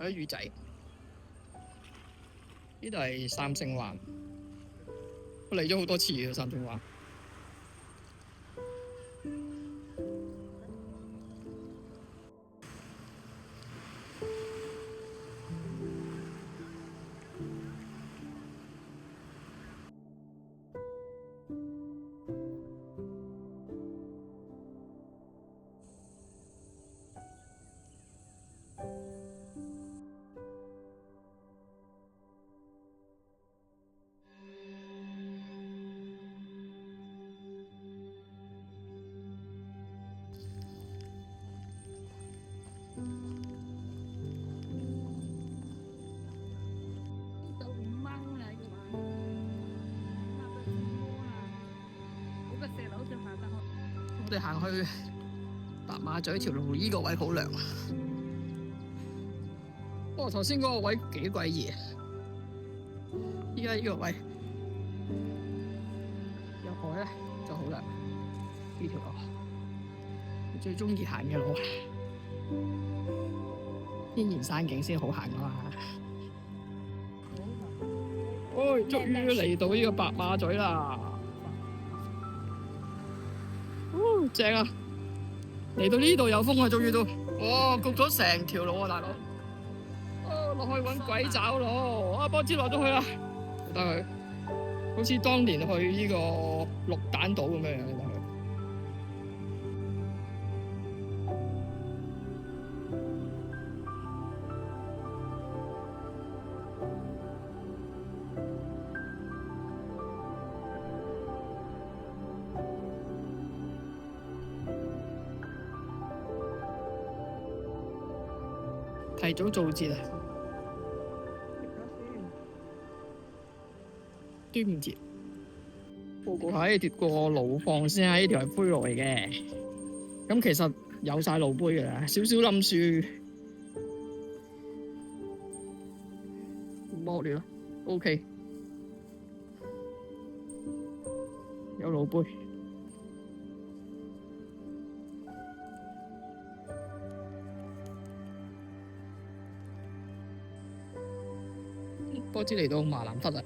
啲魚仔。呢度係三星灣，我嚟咗好多次嘅三星灣。我哋行去白馬咀條路，依個位好涼。不過頭先嗰個位幾鬼熱，依家依個位有海咧就好涼。呢條路我最中意行嘅路，天然山景先好行啊嘛。終於嚟到呢個白馬咀啦！正啊！嚟到呢度有風啊，終於都，焗咗成條路啊，大佬！落去搵鬼爪咯！波子落咗去啦，得佢，好似當年去呢個綠蛋島咁樣樣，得佢。提早造節啊！端午節，報告喺跌過路況先啊！呢條係灰路嚟嘅，咁其實有晒路杯㗎啦，少少冧樹，惡劣咯。OK， 有路杯。波子嚟到麻蘭忽啦。